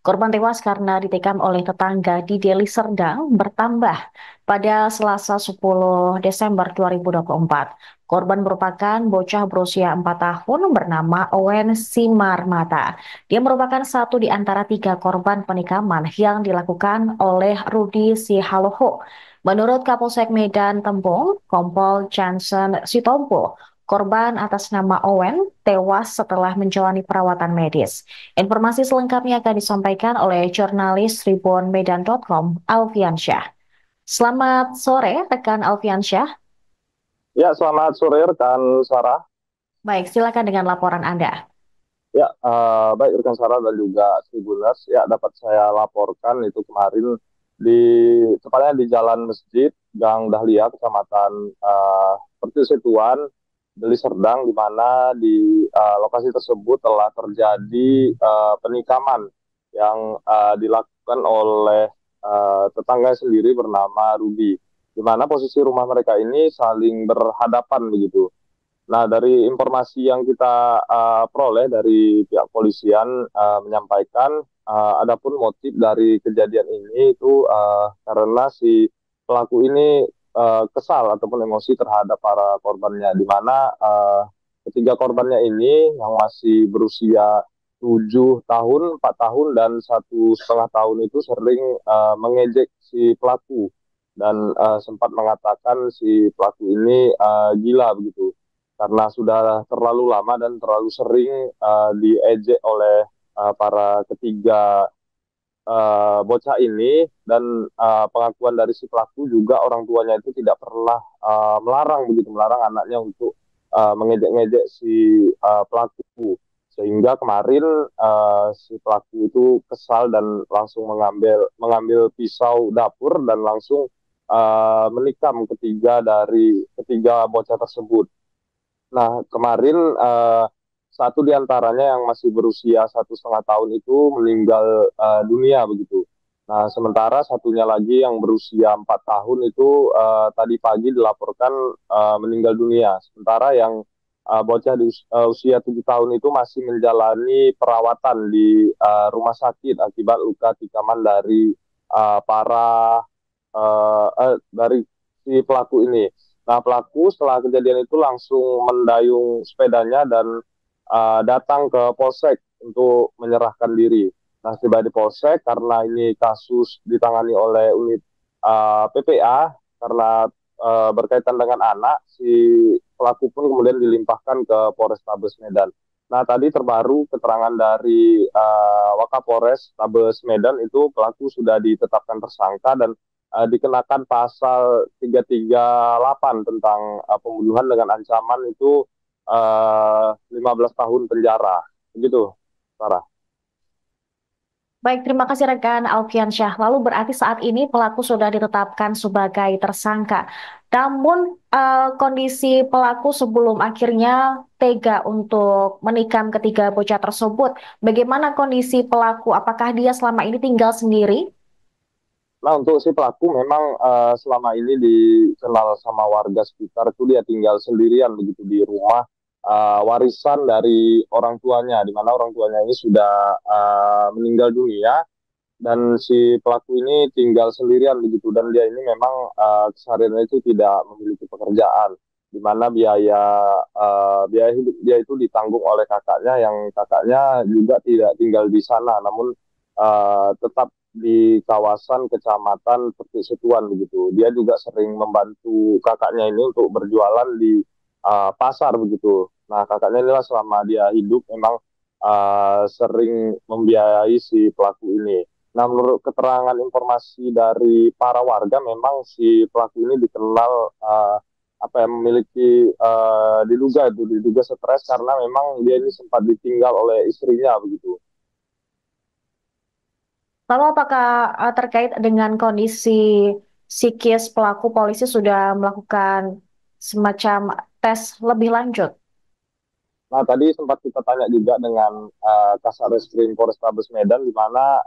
Korban tewas karena ditikam oleh tetangga di Deli Serdang bertambah pada Selasa 10 Desember 2024. Korban merupakan bocah berusia 4 tahun bernama Owen Simarmata. Dia merupakan satu di antara tiga korban penikaman yang dilakukan oleh Rudi Sihaloho. Menurut Kapolsek Medan Tembong, Kompol Johnson Sitompo, korban atas nama Owen tewas setelah menjalani perawatan medis. Informasi selengkapnya akan disampaikan oleh jurnalis tribunmedan.com, Alfian Syah. Selamat sore, rekan Alfian Syah. Ya, selamat sore rekan Sarah. Baik, silakan dengan laporan Anda. Ya, baik rekan Sarah dan juga Tribuners. Ya, dapat saya laporkan itu kemarin di tepatnya di Jalan Masjid, Gang Dahlia, Kecamatan Pertisetuan, Deli Serdang, di mana di lokasi tersebut telah terjadi penikaman yang dilakukan oleh tetangga sendiri bernama Rudi, di mana posisi rumah mereka ini saling berhadapan begitu. Nah, dari informasi yang kita peroleh dari pihak polisian menyampaikan, adapun motif dari kejadian ini itu karena si pelaku ini kesal ataupun emosi terhadap para korbannya, di mana ketiga korbannya ini yang masih berusia 7 tahun, 4 tahun, dan 1,5 tahun itu sering mengejek si pelaku dan sempat mengatakan si pelaku ini gila begitu karena sudah terlalu lama dan terlalu sering diejek oleh para ketiga bocah ini, dan pengakuan dari si pelaku juga orang tuanya itu tidak pernah melarang anaknya untuk mengejek-ngejek si pelaku, sehingga kemarin si pelaku itu kesal dan langsung mengambil pisau dapur dan langsung menikam ketiga bocah tersebut. Nah, kemarin satu di antaranya yang masih berusia 1,5 tahun itu meninggal dunia begitu. Nah, sementara satunya lagi yang berusia 4 tahun itu tadi pagi dilaporkan meninggal dunia. Sementara yang bocah di usia 7 tahun itu masih menjalani perawatan di rumah sakit akibat luka tikaman dari para dari si pelaku ini. Nah, pelaku setelah kejadian itu langsung mendayung sepedanya dan datang ke polsek untuk menyerahkan diri. Nah, tiba di polsek karena ini kasus ditangani oleh unit PPA karena berkaitan dengan anak, si pelaku pun kemudian dilimpahkan ke Polrestabes Medan. Nah, tadi terbaru keterangan dari Wakapolres Tabes Medan itu pelaku sudah ditetapkan tersangka dan dikenakan pasal 338 tentang pembunuhan dengan ancaman itu 15 tahun penjara. Begitu, Sarah. Baik, terima kasih rekan Alfian Syah. Lalu berarti saat ini pelaku sudah ditetapkan sebagai tersangka. Namun kondisi pelaku sebelum akhirnya tega untuk menikam ketiga bocah tersebut. Bagaimana kondisi pelaku? Apakah dia selama ini tinggal sendiri? Nah, untuk si pelaku memang selama ini dikenal sama warga sekitar itu dia tinggal sendirian begitu di rumah warisan dari orang tuanya, di mana orang tuanya ini sudah meninggal dunia, dan si pelaku ini tinggal sendirian begitu, dan dia ini memang kesehariannya itu tidak memiliki pekerjaan, di mana biaya hidup dia itu ditanggung oleh kakaknya, yang kakaknya juga tidak tinggal di sana namun tetap di kawasan kecamatan Pertisetuan begitu. Dia juga sering membantu kakaknya ini untuk berjualan di pasar begitu. Nah, kakaknya inilah selama dia hidup memang sering membiayai si pelaku ini. Nah, menurut keterangan informasi dari para warga, memang si pelaku ini dikenal apa yang memiliki diduga stres karena memang dia ini sempat ditinggal oleh istrinya begitu. Lalu apakah terkait dengan kondisi psikis pelaku, polisi sudah melakukan semacam tes lebih lanjut? Nah, tadi sempat kita tanya juga dengan Kasat Reskrim Polrestabes Medan, di mana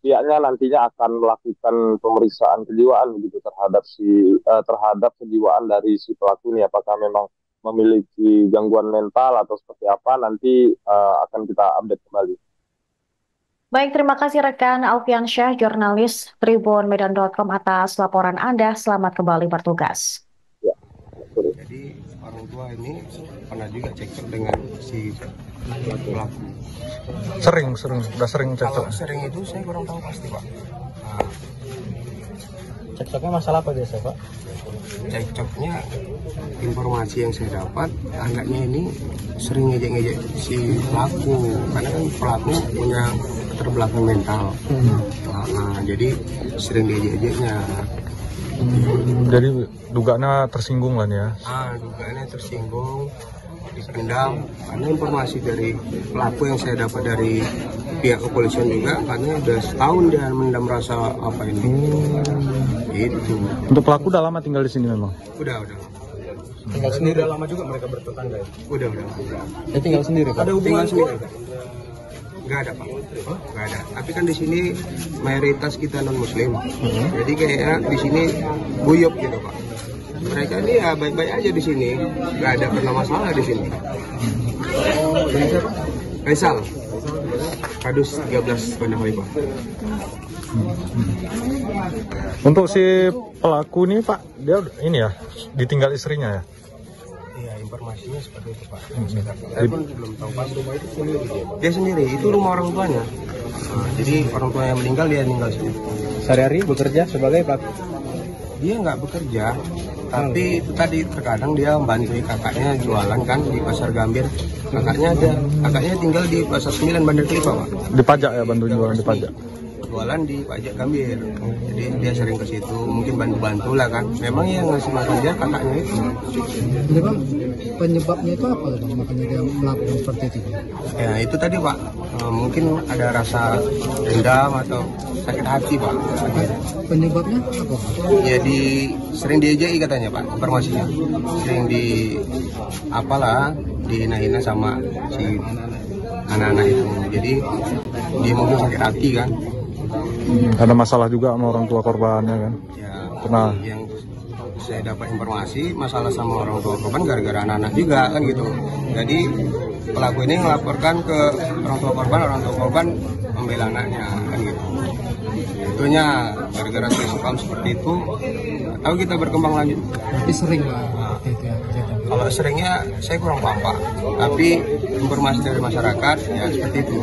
pihaknya nantinya akan melakukan pemeriksaan kejiwaan begitu terhadap kejiwaan dari si pelaku ini, apakah memang memiliki gangguan mental atau seperti apa, nanti akan kita update kembali. Baik, terima kasih rekan Alfian Syah, jurnalis tribunmedan.com atas laporan Anda. Selamat kembali bertugas. Ya, Jadi orang tua ini pernah juga cekcok dengan si pelaku. Udah sering cekcok. Kalau sering itu saya kurang tahu pasti Pak. Nah, Cekcoknya masalah apa biasa, Pak? cekcoknya informasi yang saya dapat anaknya ini sering ngejek-ngejek si pelaku karena kan pelaku punya keterbelakangan mental. Jadi sering diejek-ejeknya. Jadi dugaannya tersinggung lah nih ya. Dugaannya tersinggung, dipendam karena informasi dari pelaku yang saya dapat dari pihak kepolisian juga karena udah setahun dia mendam rasa apa ini. Itu. Untuk pelaku udah lama tinggal di sini memang. Udah. Tinggal sendiri. Udah lama juga mereka bertetangga ya? Udah. Dia tinggal sendiri, Pak? Ada hubungan sendiri? Nggak ada, Pak. Nggak ada. Tapi kan di sini mayoritas kita non Muslim. Jadi kayak di sini guyup gitu, Pak. Mereka ini ya baik-baik aja di sini. Nggak ada pernah masalah di sini. Faisal. Kadus 13 Bandar Pak. Untuk si pelaku ini, Pak, dia ini ya ditinggal istrinya ya. Iya, informasinya seperti itu, Pak. Saya pun belum tahu pas rumah itu sendiri dia sendiri, itu rumah orang tuanya. Jadi orang tua yang meninggal dia tinggal sini. Sehari-hari bekerja sebagai Pak? Dia nggak bekerja, tapi itu tadi terkadang dia membantu kakaknya jualan kan di Pasar Gambir. Kakaknya tinggal di Pasar 9 Bandar Kelapa, Pak. Di pajak ya, bantu jualan di pajak. Jualan di pajak Gambir. Jadi dia sering ke situ, mungkin bantu-bantu lah kan. Memang yang ngasih makan dia kakaknya itu. Jadi Bang, penyebabnya itu apa Bang? Makanya dia melakukan seperti itu? Ya itu tadi Pak, mungkin ada rasa dendam atau sakit hati Pak. Penyebabnya apa? Jadi sering diejeki katanya Pak, informasinya. Sering dihina-hina sama si anak-anak itu. Jadi dia mungkin sakit hati kan. Ada masalah juga sama orang tua korbannya kan. Ya, Pernah. yang saya dapat informasi masalah sama orang tua korban gara-gara anak-anak juga kan gitu. Jadi pelaku ini melaporkan ke orang tua korban membela anaknya kan gitu. Itunya gara-gara saya seperti itu, tahu kita berkembang lanjut. Tapi sering lah itu ya kejadian. Kalau seringnya saya kurang paham Pak, tapi informasi dari masyarakat ya seperti itu.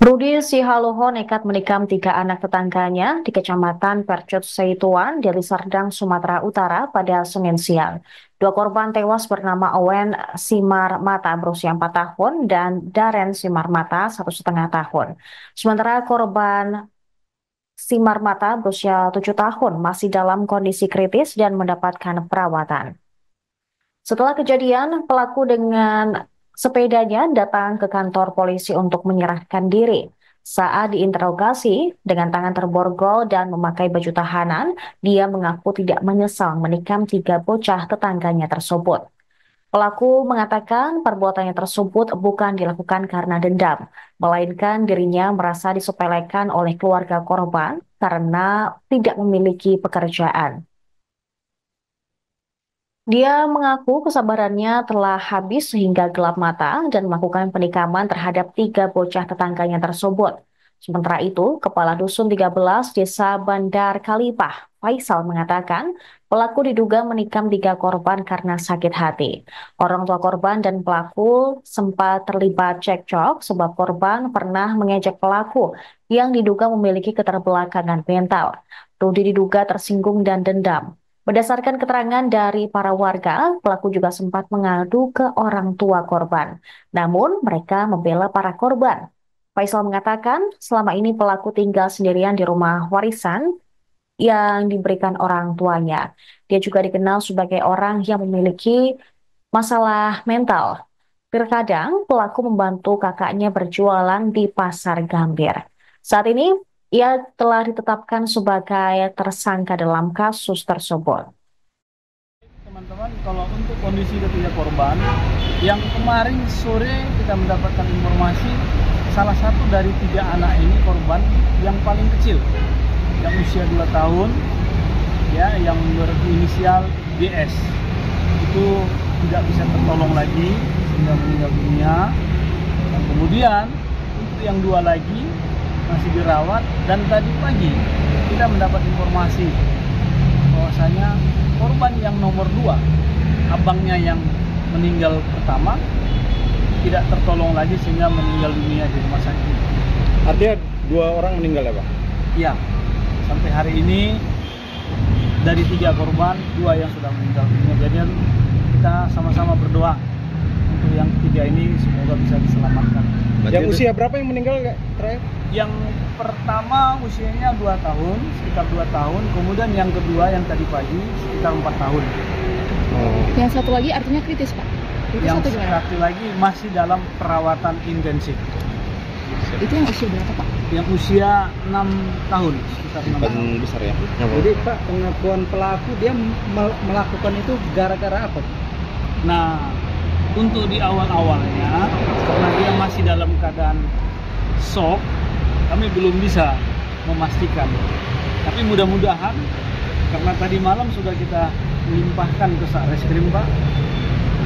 Rudi Sihaloho nekat menikam 3 anak tetangganya di Kecamatan Percut Seituan, Deli Serdang, Sumatera Utara pada Senin siang. 2 korban tewas bernama Owen Simar Mata berusia 4 tahun dan Daren Simar Mata 1,5 tahun. Sementara korban Simar Mata berusia 7 tahun masih dalam kondisi kritis dan mendapatkan perawatan. Setelah kejadian, pelaku dengan sepedanya datang ke kantor polisi untuk menyerahkan diri. Saat diinterogasi dengan tangan terborgol dan memakai baju tahanan, dia mengaku tidak menyesal menikam 3 bocah tetangganya tersebut. Pelaku mengatakan perbuatannya tersebut bukan dilakukan karena dendam, melainkan dirinya merasa disepelekan oleh keluarga korban karena tidak memiliki pekerjaan. Dia mengaku kesabarannya telah habis sehingga gelap mata dan melakukan penikaman terhadap 3 bocah tetangganya tersebut. Sementara itu, Kepala Dusun 13 Desa Bandar Kalipah, Faisal mengatakan pelaku diduga menikam 3 korban karena sakit hati. Orang tua korban dan pelaku sempat terlibat cekcok sebab korban pernah mengejek pelaku yang diduga memiliki keterbelakangan mental. Rudi diduga tersinggung dan dendam. Berdasarkan keterangan dari para warga, pelaku juga sempat mengadu ke orang tua korban. Namun, mereka membela para korban. Faisal mengatakan selama ini pelaku tinggal sendirian di rumah warisan yang diberikan orang tuanya. Dia juga dikenal sebagai orang yang memiliki masalah mental. Terkadang, pelaku membantu kakaknya berjualan di Pasar Gambir. Saat ini, ia telah ditetapkan sebagai tersangka dalam kasus tersebut. Teman-teman, kalau untuk kondisi ketiga korban, yang kemarin sore kita mendapatkan informasi salah satu dari 3 anak ini korban yang paling kecil, yang usia 2 tahun, ya, yang berinisial DS, itu tidak bisa tertolong lagi sehingga meninggal dunia. Dan kemudian untuk yang 2 lagi masih dirawat, dan tadi pagi kita mendapat informasi bahwasanya korban yang nomor 2, abangnya yang meninggal pertama, tidak tertolong lagi sehingga meninggal dunia di rumah sakit. Artinya 2 orang meninggal ya Pak? Iya, sampai hari ini dari 3 korban, 2 yang sudah meninggal dunia. Jadi kita sama-sama berdoa untuk yang ketiga ini semoga bisa diselamatkan. Yang usia berapa yang meninggal terakhir? Yang pertama usianya 2 tahun, sekitar 2 tahun. Kemudian yang kedua yang tadi pagi sekitar 4 tahun. Yang satu lagi artinya kritis Pak? Itu yang satu gimana? satu lagi masih dalam perawatan intensif. Itu yang usia berapa Pak? Yang usia 6 tahun, sekitar 6 tahun. Besar ya? Jadi Pak, pengakuan pelaku dia melakukan itu gara-gara apa? Nah, untuk di awal-awalnya karena dia masih dalam keadaan shock, kami belum bisa memastikan. Tapi mudah-mudahan karena tadi malam sudah kita melimpahkan ke Satreskrim Pak,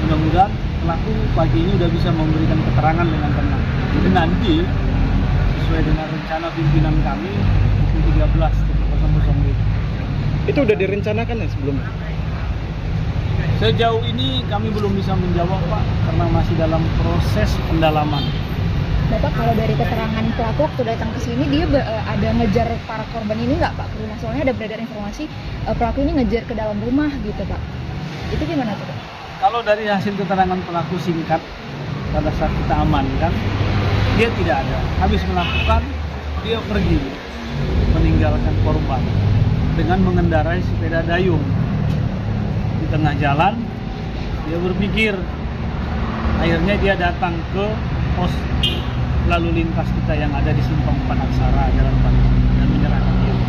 mudah-mudahan pelaku pagi ini sudah bisa memberikan keterangan dengan tenang. Jadi nanti sesuai dengan rencana pimpinan kami pukul 13.00 Itu udah direncanakan ya sebelumnya? Sejauh ini kami belum bisa menjawab Pak, karena masih dalam proses pendalaman. Bapak, kalau dari keterangan pelaku waktu datang ke sini, dia ada ngejar para korban ini nggak Pak ke rumah? Soalnya ada beredar informasi pelaku ini ngejar ke dalam rumah gitu Pak. Itu gimana tuh Pak? Kalau dari hasil keterangan pelaku singkat pada saat kita amankan, dia tidak ada. Habis melakukan, dia pergi meninggalkan korban dengan mengendarai sepeda dayung. Di tengah jalan, dia berpikir, akhirnya dia datang ke pos lalu lintas kita yang ada di Simpang Panaksara, Jalan Panji, dan menyerahkan diri.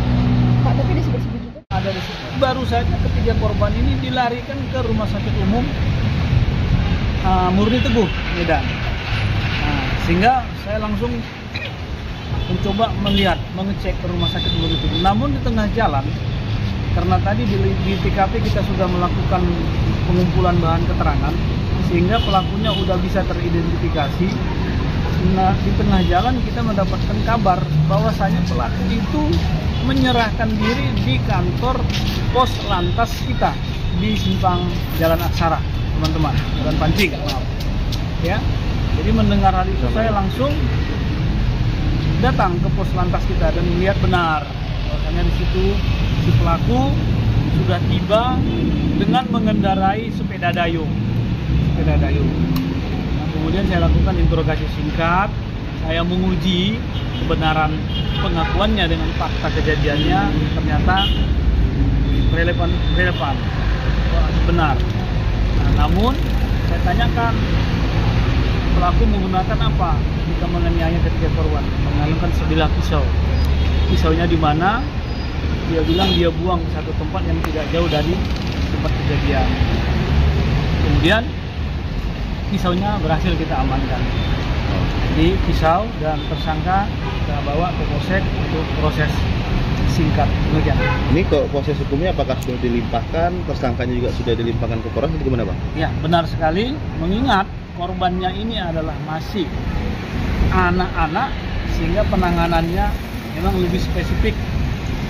Pak, tapi disebut-sebut juga Ada di situ. Baru saja ketiga korban ini dilarikan ke Rumah Sakit Umum Murni Teguh, Medan. Nah, sehingga saya langsung mencoba mengecek ke Rumah Sakit Murni Teguh. Namun di tengah jalan, karena tadi di TKP kita sudah melakukan pengumpulan bahan keterangan, sehingga pelakunya sudah bisa teridentifikasi. Nah, di tengah jalan kita mendapatkan kabar bahwasanya pelaku itu menyerahkan diri di kantor pos lantas kita di Simpang Jalan Aksara, teman-teman, Jalan Pancing, maaf. Ya, jadi mendengar hal itu saya langsung datang ke pos lantas kita dan melihat benar bahwasanya di situ si pelaku sudah tiba dengan mengendarai sepeda dayung. Nah, kemudian saya lakukan interogasi singkat, saya menguji kebenaran pengakuannya dengan fakta kejadiannya, ternyata relevan, benar. Nah, namun saya tanyakan pelaku menggunakan apa jika menganiaya ketiga korban? Menggunakan sebilah pisau. Pisaunya di mana? Dia bilang dia buang ke satu tempat yang tidak jauh dari tempat kejadian. Kemudian pisaunya berhasil kita amankan. Jadi pisau dan tersangka kita bawa ke polsek untuk proses singkat. Demikian. Ini kok proses hukumnya apakah sudah dilimpahkan, tersangkanya juga sudah dilimpahkan ke Polres atau gimana Pak? Ya, benar sekali. Mengingat korbannya ini adalah masih anak-anak, sehingga penanganannya memang lebih spesifik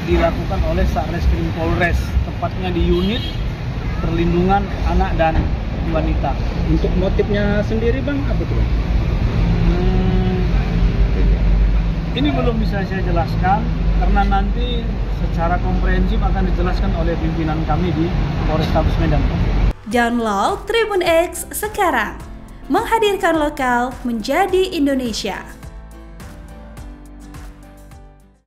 dilakukan oleh Satreskrim Polres, tepatnya di unit perlindungan anak dan wanita. Untuk motifnya sendiri Bang, apa tuh Bang? Ini belum bisa saya jelaskan karena nanti secara komprehensif akan dijelaskan oleh pimpinan kami di Polrestabes Medan. Download Tribun X sekarang, menghadirkan lokal menjadi Indonesia.